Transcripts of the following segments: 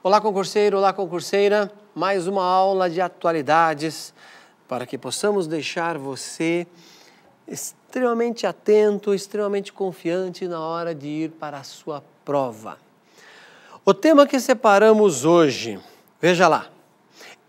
Olá, concurseiro, olá, concurseira. Mais uma aula de atualidades para que possamos deixar você extremamente atento, extremamente confiante na hora de ir para a sua prova. O tema que separamos hoje, veja lá.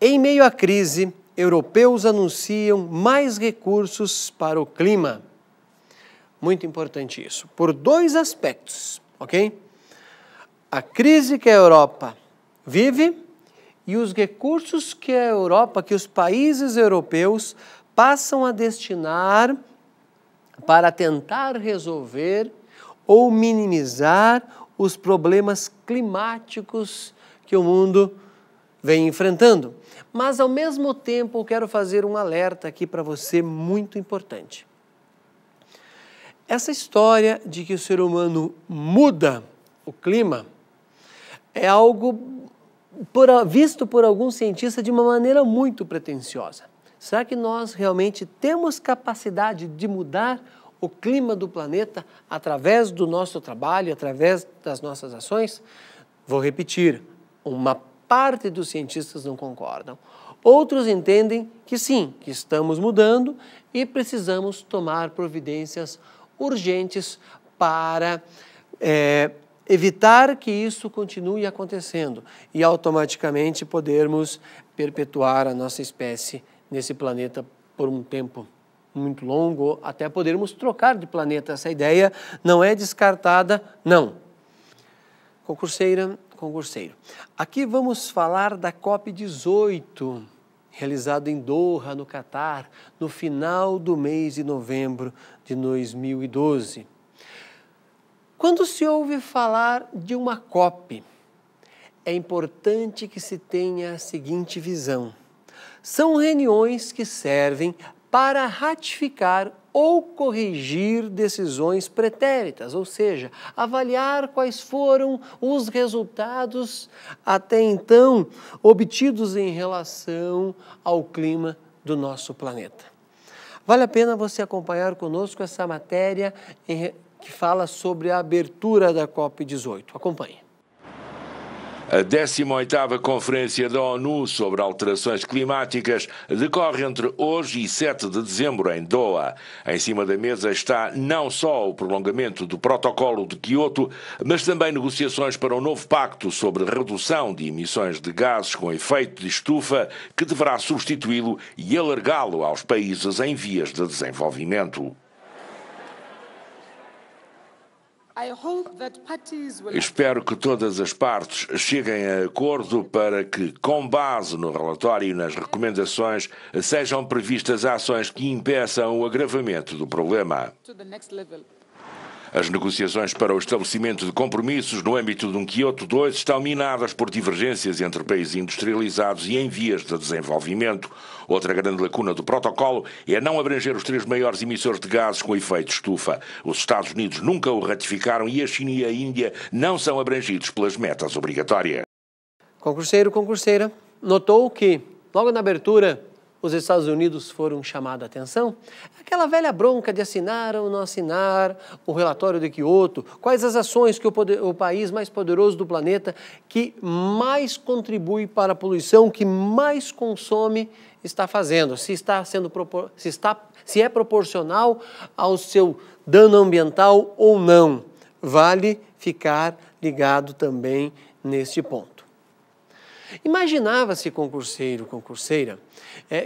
Em meio à crise, europeus anunciam mais recursos para o clima. Muito importante isso, por dois aspectos, ok? A crise que a Europa vive e os recursos que a Europa, que os países europeus passam a destinar para tentar resolver ou minimizar os problemas climáticos que o mundo vem enfrentando. Mas, ao mesmo tempo, eu quero fazer um alerta aqui para você muito importante. Essa história de que o ser humano muda o clima é algo visto por alguns cientistas de uma maneira muito pretensiosa. Será que nós realmente temos capacidade de mudar o clima do planeta através do nosso trabalho, através das nossas ações? Vou repetir, uma parte dos cientistas não concordam. Outros entendem que sim, que estamos mudando e precisamos tomar providências urgentes para evitar que isso continue acontecendo e automaticamente podermos perpetuar a nossa espécie nesse planeta por um tempo muito longo, até podermos trocar de planeta. Essa ideia não é descartada, não. Concurseira, concurseiro, aqui vamos falar da COP18, realizada em Doha, no Catar, no final do mês de novembro de 2012. Quando se ouve falar de uma COP, é importante que se tenha a seguinte visão. São reuniões que servem para ratificar ou corrigir decisões pretéritas, ou seja, avaliar quais foram os resultados até então obtidos em relação ao clima do nosso planeta. Vale a pena você acompanhar conosco essa matéria que fala sobre a abertura da COP18. Acompanhe. A 18ª Conferência da ONU sobre Alterações Climáticas decorre entre hoje e 7 de dezembro em Doha. Em cima da mesa está não só o prolongamento do Protocolo de Quioto, mas também negociações para um novo pacto sobre redução de emissões de gases com efeito de estufa, que deverá substituí-lo e alargá-lo aos países em vias de desenvolvimento. Espero que todas as partes cheguem a acordo para que, com base no relatório e nas recomendações, sejam previstas ações que impeçam o agravamento do problema. As negociações para o estabelecimento de compromissos no âmbito de um Quioto II estão minadas por divergências entre países industrializados e em vias de desenvolvimento. Outra grande lacuna do protocolo é não abranger os 3 maiores emissores de gases com efeito estufa. Os Estados Unidos nunca o ratificaram e a China e a Índia não são abrangidos pelas metas obrigatórias. Concurseiro, concurseira, notou que, logo na abertura, os Estados Unidos foram chamados a atenção? Aquela velha bronca de assinar ou não assinar o relatório de Quioto, quais as ações que o país mais poderoso do planeta, que mais contribui para a poluição, que mais consome, está fazendo, se é proporcional ao seu dano ambiental ou não. Vale ficar ligado também neste ponto. Imaginava-se, concurseiro, concurseira,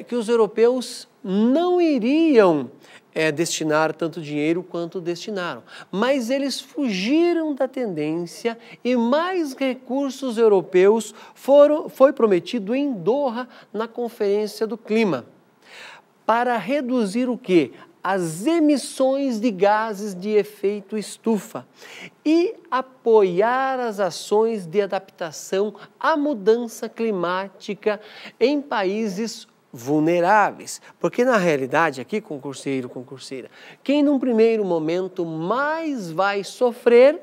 que os europeus não iriam destinar tanto dinheiro quanto destinaram, mas eles fugiram da tendência e mais recursos europeus foi prometido em Doha na Conferência do Clima, para reduzir o quê? As emissões de gases de efeito estufa e apoiar as ações de adaptação à mudança climática em países vulneráveis. Porque, na realidade, aqui, concurseiro, concurseira, quem num primeiro momento mais vai sofrer,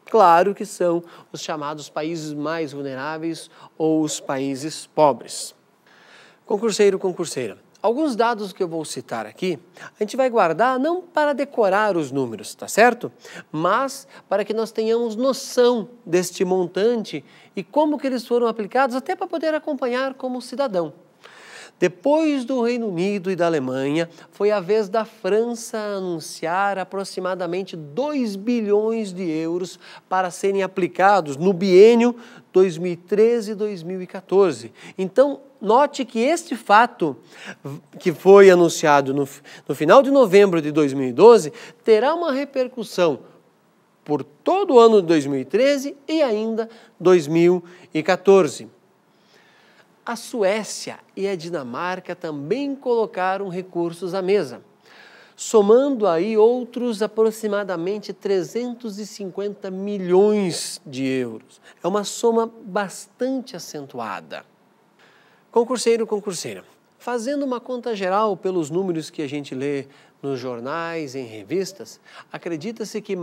claro que são os chamados países mais vulneráveis ou os países pobres. Concurseiro, concurseira, alguns dados que eu vou citar aqui, a gente vai guardar não para decorar os números, tá certo? Mas para que nós tenhamos noção deste montante e como que eles foram aplicados, até para poder acompanhar como cidadão. Depois do Reino Unido e da Alemanha, foi a vez da França anunciar aproximadamente 2 bilhões de euros para serem aplicados no biênio 2013-2014. Então, note que este fato, que foi anunciado no final de novembro de 2012, terá uma repercussão por todo o ano de 2013 e ainda 2014. A Suécia e a Dinamarca também colocaram recursos à mesa, somando aí outros aproximadamente 350 milhões de euros. É uma soma bastante acentuada. Concurseiro, concurseira, fazendo uma conta geral pelos números que a gente lê nos jornais, em revistas, acredita-se que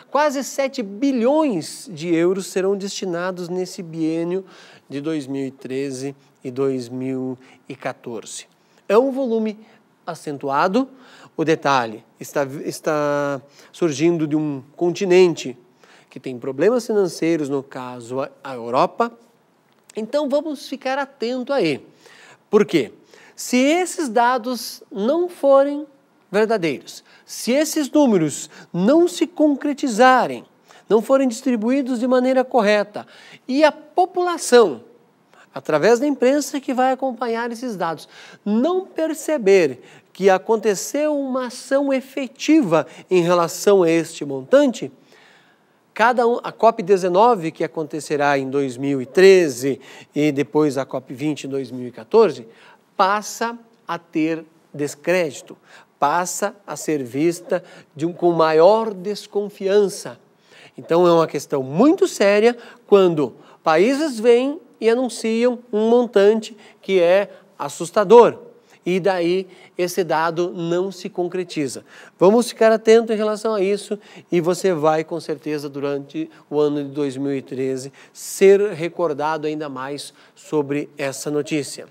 quase 7 bilhões de euros serão destinados nesse biênio de 2013 e 2014. É um volume acentuado. O detalhe está surgindo de um continente que tem problemas financeiros, no caso a Europa. Então vamos ficar atento aí. Por quê? Se esses dados não forem verdadeiros, se esses números não se concretizarem, não forem distribuídos de maneira correta e a população, através da imprensa que vai acompanhar esses dados, não perceber que aconteceu uma ação efetiva em relação a este montante, a COP19, que acontecerá em 2013 e depois a COP20 em 2014, passa a ter descrédito, passa a ser vista com maior desconfiança. Então é uma questão muito séria quando países vêm e anunciam um montante que é assustador. E daí esse dado não se concretiza. Vamos ficar atentos em relação a isso e você vai, com certeza, durante o ano de 2013, ser recordado ainda mais sobre essa notícia.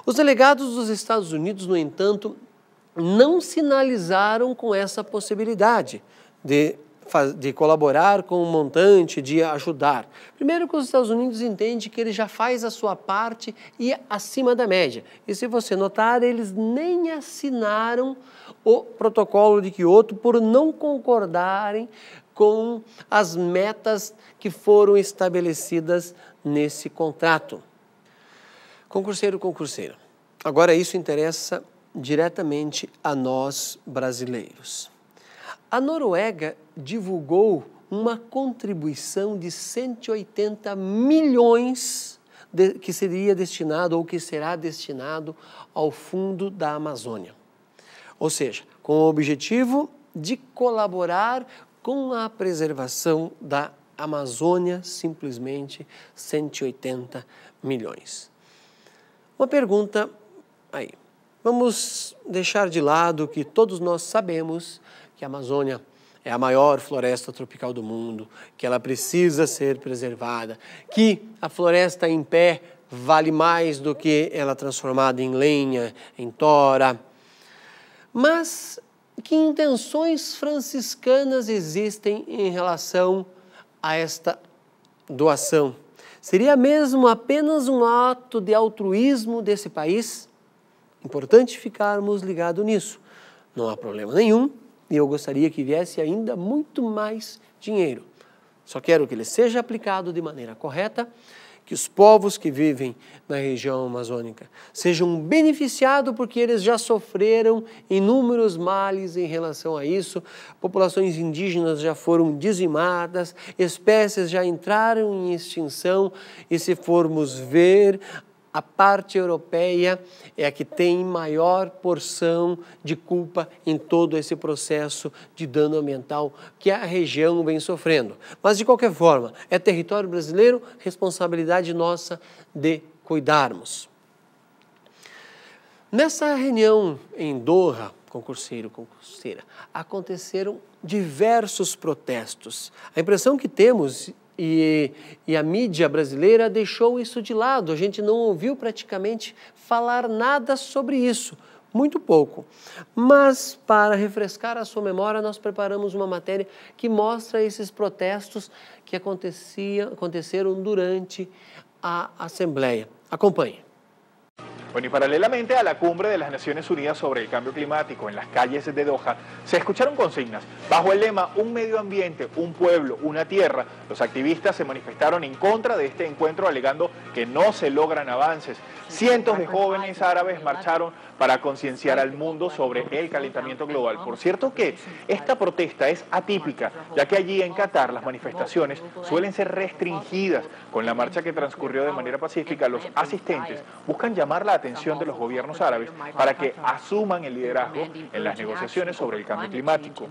Os delegados dos Estados Unidos, no entanto, não sinalizaram com essa possibilidade de colaborar com o montante, de ajudar. Primeiro que os Estados Unidos entendem que ele já faz a sua parte e acima da média. E se você notar, eles nem assinaram o protocolo de Kyoto por não concordarem com as metas que foram estabelecidas nesse contrato. Concurseiro, concurseira, agora isso interessa diretamente a nós brasileiros. A Noruega divulgou uma contribuição de 180 milhões que seria destinado ou que será destinado ao Fundo da Amazônia. Ou seja, com o objetivo de colaborar com a preservação da Amazônia, simplesmente 180 milhões. Uma pergunta aí. Vamos deixar de lado que todos nós sabemos que a Amazônia é a maior floresta tropical do mundo, que ela precisa ser preservada, que a floresta em pé vale mais do que ela transformada em lenha, em tora. Mas que intenções franciscanas existem em relação a esta doação? Seria mesmo apenas um ato de altruísmo desse país? Importante ficarmos ligados nisso. Não há problema nenhum e eu gostaria que viesse ainda muito mais dinheiro. Só quero que ele seja aplicado de maneira correta, que os povos que vivem na região amazônica sejam beneficiados porque eles já sofreram inúmeros males em relação a isso, populações indígenas já foram dizimadas, espécies já entraram em extinção e se formos ver, a parte europeia é a que tem maior porção de culpa em todo esse processo de dano ambiental que a região vem sofrendo. Mas, de qualquer forma, é território brasileiro, responsabilidade nossa de cuidarmos. Nessa reunião em Doha, concurseiro, concurseira, aconteceram diversos protestos. A impressão que temos E a mídia brasileira deixou isso de lado, a gente não ouviu praticamente falar nada sobre isso, muito pouco. Mas, para refrescar a sua memória, nós preparamos uma matéria que mostra esses protestos que aconteceram durante a Assembleia. Acompanhe. Bueno, y paralelamente a la cumbre de las Naciones Unidas sobre el cambio climático en las calles de Doha, se escucharon consignas. Bajo el lema Un medio ambiente, un pueblo, una tierra, los activistas se manifestaron en contra de este encuentro alegando que no se logran avances. Cientos de jóvenes árabes marcharon para concienciar al mundo sobre el calentamiento global. Por cierto que esta protesta es atípica, ya que allí en Qatar las manifestaciones suelen ser restringidas. Con la marcha que transcurrió de manera pacífica, los asistentes buscan llamar la atención de los gobiernos árabes para que asuman el liderazgo en las negociaciones sobre el cambio climático.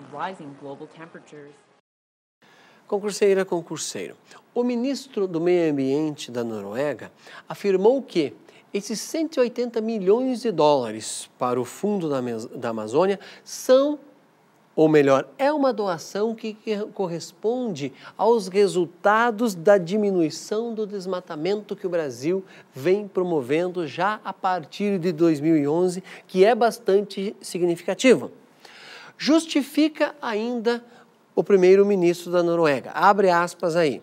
Concurseira, concurseiro. O ministro do Meio Ambiente da Noruega afirmou que esses 180 milhões de dólares para o Fundo da Amazônia são, ou melhor, é uma doação que corresponde aos resultados da diminuição do desmatamento que o Brasil vem promovendo já a partir de 2011, que é bastante significativo. Justifica ainda o primeiro-ministro da Noruega, abre aspas aí.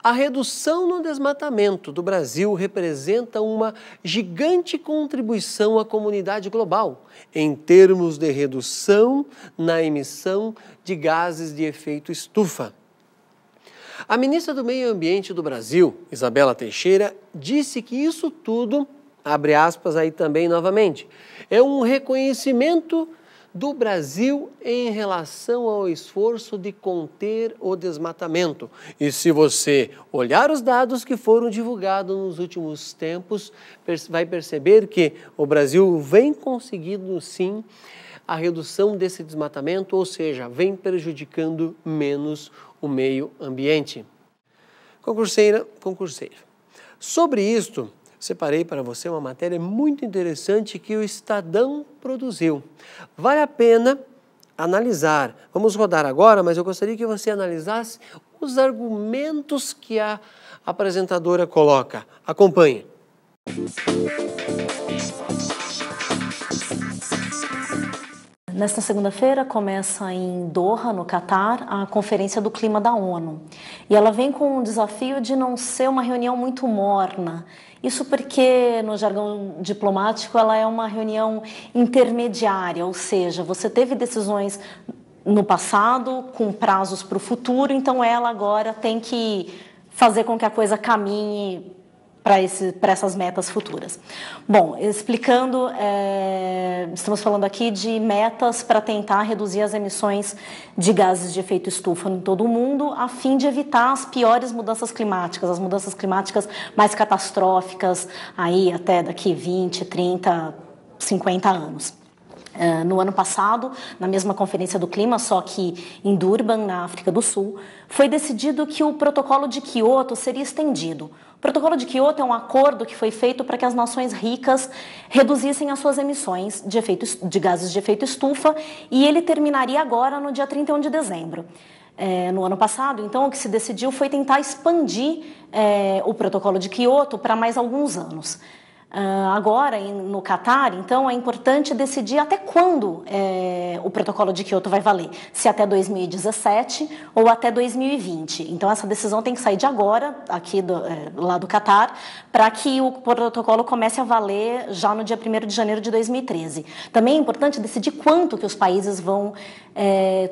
A redução no desmatamento do Brasil representa uma gigante contribuição à comunidade global, em termos de redução na emissão de gases de efeito estufa. A ministra do Meio Ambiente do Brasil, Isabela Teixeira, disse que isso tudo, abre aspas aí também novamente, é um reconhecimento do Brasil em relação ao esforço de conter o desmatamento. E se você olhar os dados que foram divulgados nos últimos tempos, vai perceber que o Brasil vem conseguindo sim a redução desse desmatamento, ou seja, vem prejudicando menos o meio ambiente. Concurseira, concurseiro. Sobre isto, separei para você uma matéria muito interessante que o Estadão produziu. Vale a pena analisar. Vamos rodar agora, mas eu gostaria que você analisasse os argumentos que a apresentadora coloca. Acompanhe. Nesta segunda-feira começa em Doha, no Catar, a Conferência do Clima da ONU. E ela vem com o desafio de não ser uma reunião muito morna. Isso porque, no jargão diplomático, ela é uma reunião intermediária, ou seja, você teve decisões no passado com prazos para o futuro, então ela agora tem que fazer com que a coisa caminhe para essas metas futuras. Bom, explicando, estamos falando aqui de metas para tentar reduzir as emissões de gases de efeito estufa em todo o mundo, a fim de evitar as piores mudanças climáticas, as mudanças climáticas mais catastróficas, aí até daqui 20, 30, 50 anos. No ano passado, na mesma Conferência do Clima, só que em Durban, na África do Sul, foi decidido que o Protocolo de Kyoto seria estendido. O Protocolo de Kyoto é um acordo que foi feito para que as nações ricas reduzissem as suas emissões de gases de efeito estufa, e ele terminaria agora no dia 31 de dezembro. No ano passado, então, o que se decidiu foi tentar expandir o Protocolo de Kyoto para mais alguns anos. Agora, no Catar, então, é importante decidir até quando o Protocolo de Kyoto vai valer, se até 2017 ou até 2020. Então, essa decisão tem que sair de agora, aqui lá do Catar, para que o protocolo comece a valer já no dia 1º de janeiro de 2013. Também é importante decidir quanto que os países vão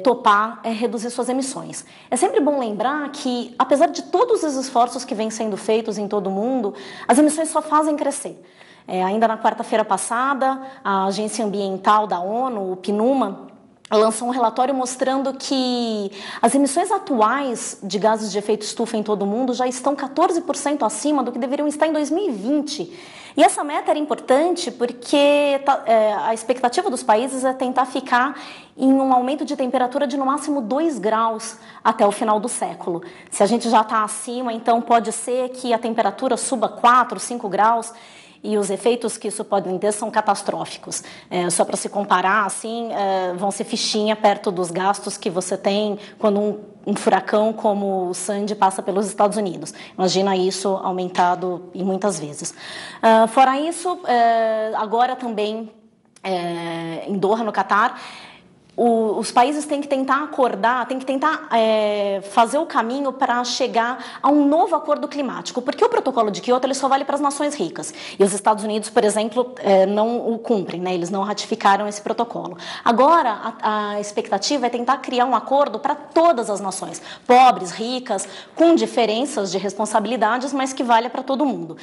topar reduzir suas emissões. É sempre bom lembrar que, apesar de todos os esforços que vêm sendo feitos em todo o mundo, as emissões só fazem crescer. Ainda na quarta-feira passada, a Agência Ambiental da ONU, o PNUMA, lançou um relatório mostrando que as emissões atuais de gases de efeito estufa em todo o mundo já estão 14% acima do que deveriam estar em 2020. E essa meta era importante porque a expectativa dos países é tentar ficar em um aumento de temperatura de no máximo 2 graus até o final do século. Se a gente já está acima, então pode ser que a temperatura suba 4, 5 graus, e os efeitos que isso pode ter são catastróficos. Só para se comparar, assim, vão ser fichinha perto dos gastos que você tem quando um furacão como o Sandy passa pelos Estados Unidos. Imagina isso aumentado em muitas vezes. Fora isso, agora também em Doha, no Catar, os países têm que tentar acordar, têm que tentar fazer o caminho para chegar a um novo acordo climático, porque o protocolo de Kyoto ele só vale para as nações ricas, e os Estados Unidos, por exemplo, não o cumprem, né? Eles não ratificaram esse protocolo. Agora, a expectativa é tentar criar um acordo para todas as nações, pobres, ricas, com diferenças de responsabilidades, mas que valha para todo mundo.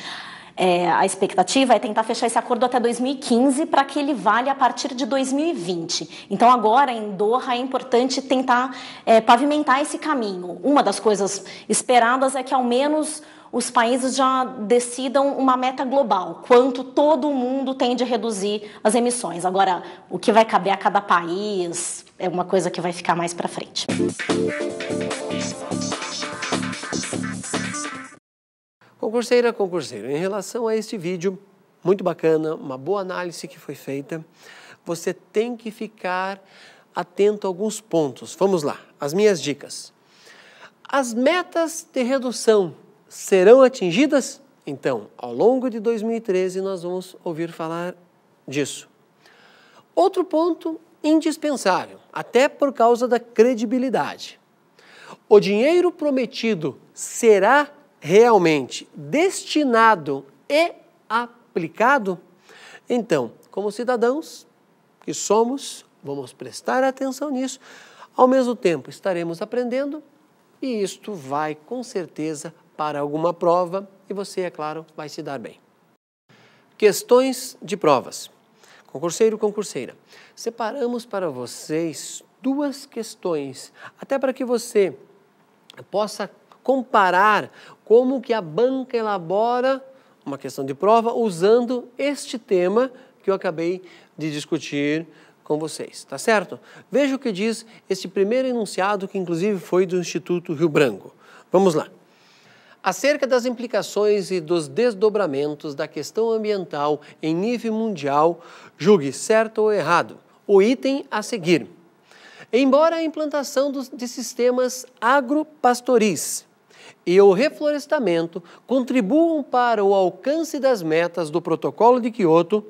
A expectativa é tentar fechar esse acordo até 2015 para que ele valha a partir de 2020. Então, agora, em Doha, é importante tentar pavimentar esse caminho. Uma das coisas esperadas é que, ao menos, os países já decidam uma meta global, quanto todo mundo tem de reduzir as emissões. Agora, o que vai caber a cada país é uma coisa que vai ficar mais para frente. Concurseira, concurseiro, em relação a este vídeo, muito bacana, uma boa análise que foi feita, você tem que ficar atento a alguns pontos. Vamos lá, as minhas dicas. As metas de redução serão atingidas? Então, ao longo de 2013, nós vamos ouvir falar disso. Outro ponto indispensável, até por causa da credibilidade. O dinheiro prometido será realmente destinado e aplicado? Então, como cidadãos que somos, vamos prestar atenção nisso, ao mesmo tempo estaremos aprendendo e isto vai com certeza para alguma prova e você, é claro, vai se dar bem. Questões de provas. Concurseiro, concurseira, separamos para vocês 2 questões, até para que você possa comparar como que a banca elabora uma questão de prova usando este tema que eu acabei de discutir com vocês, tá certo? Veja o que diz este primeiro enunciado, que inclusive foi do Instituto Rio Branco. Vamos lá. Acerca das implicações e dos desdobramentos da questão ambiental em nível mundial, julgue certo ou errado o item a seguir. Embora a implantação de sistemas agropastoris e o reflorestamento contribuam para o alcance das metas do Protocolo de Kyoto,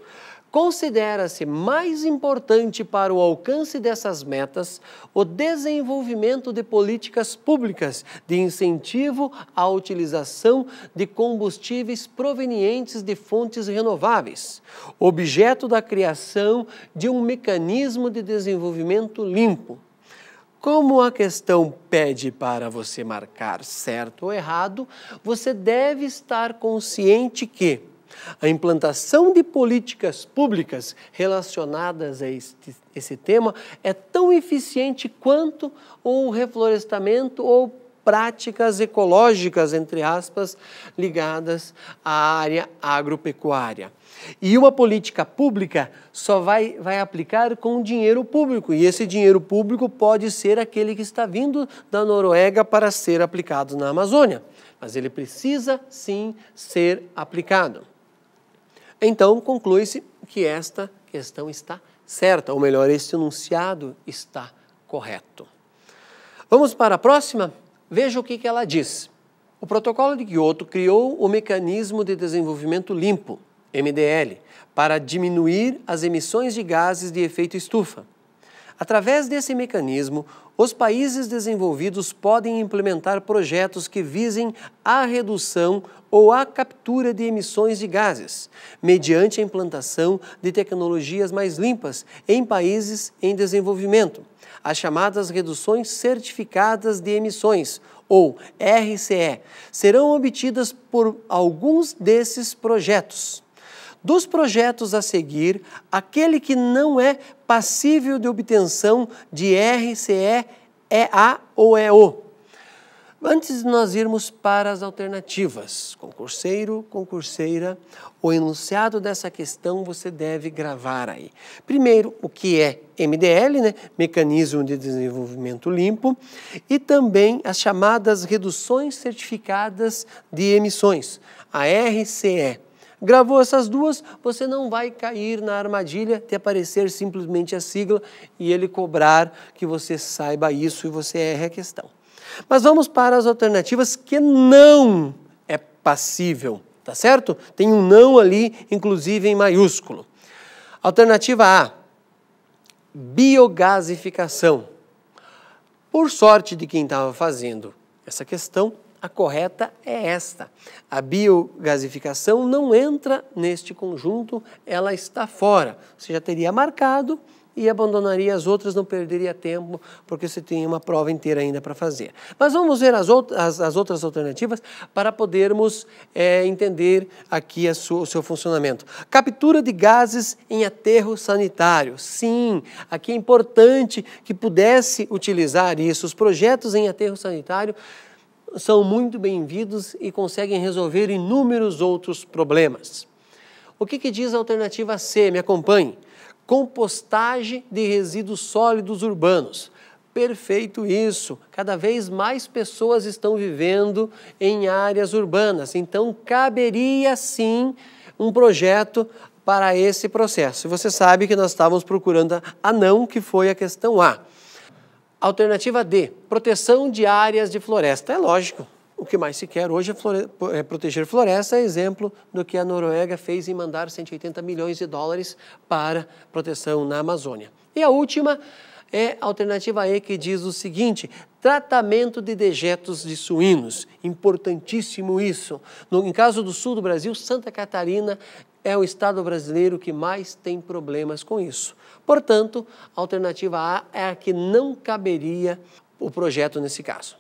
considera-se mais importante para o alcance dessas metas o desenvolvimento de políticas públicas de incentivo à utilização de combustíveis provenientes de fontes renováveis, objeto da criação de um mecanismo de desenvolvimento limpo. Como a questão pede para você marcar certo ou errado, você deve estar consciente que a implantação de políticas públicas relacionadas a esse tema é tão eficiente quanto o reflorestamento ou práticas ecológicas, entre aspas, ligadas à área agropecuária. E uma política pública só vai aplicar com dinheiro público, e esse dinheiro público pode ser aquele que está vindo da Noruega para ser aplicado na Amazônia, mas ele precisa sim ser aplicado. Então, conclui-se que esta questão está certa, ou melhor, este enunciado está correto. Vamos para a próxima? Veja o que ela diz. O Protocolo de Kyoto criou o Mecanismo de Desenvolvimento Limpo, MDL, para diminuir as emissões de gases de efeito estufa. Através desse mecanismo, os países desenvolvidos podem implementar projetos que visem a redução ou a captura de emissões de gases, mediante a implantação de tecnologias mais limpas em países em desenvolvimento, as chamadas reduções certificadas de emissões, ou RCE, serão obtidas por alguns desses projetos. Dos projetos a seguir, aquele que não é passível de obtenção de RCE é A ou é O. Antes de nós irmos para as alternativas, concurseiro, concurseira, o enunciado dessa questão você deve gravar aí. Primeiro, o que é MDL, né? Mecanismo de Desenvolvimento Limpo, e também as chamadas reduções certificadas de emissões, a RCE. Gravou essas duas, você não vai cair na armadilha de aparecer simplesmente a sigla e ele cobrar que você saiba isso e você erre a questão. Mas vamos para as alternativas que não é passível, tá certo? Tem um não ali, inclusive em maiúsculo. Alternativa A, biogasificação. Por sorte de quem estava fazendo essa questão, a correta é esta. A biogasificação não entra neste conjunto, ela está fora. Você já teria marcado e abandonaria as outras, não perderia tempo, porque você tem uma prova inteira ainda para fazer. Mas vamos ver as outras alternativas para podermos entender aqui o seu funcionamento. Captura de gases em aterro sanitário. Sim, aqui é importante que pudesse utilizar isso. Os projetos em aterro sanitário são muito bem-vindos e conseguem resolver inúmeros outros problemas. O que diz a alternativa C? Me acompanhe. Compostagem de resíduos sólidos urbanos. Perfeito isso. Cada vez mais pessoas estão vivendo em áreas urbanas, então caberia sim um projeto para esse processo. Você sabe que nós estávamos procurando a não, que foi a questão A. Alternativa D, proteção de áreas de floresta. É lógico, o que mais se quer hoje é proteger floresta, é exemplo do que a Noruega fez em mandar 180 milhões de dólares para proteção na Amazônia. E a última é a alternativa E, que diz o seguinte: tratamento de dejetos de suínos. Importantíssimo isso. Em caso do sul do Brasil, Santa Catarina é o estado brasileiro que mais tem problemas com isso. Portanto, a alternativa A é a que não caberia o projeto nesse caso.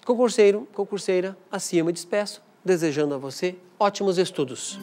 Concurseiro, concurseira, assim eu me despeço, desejando a você ótimos estudos.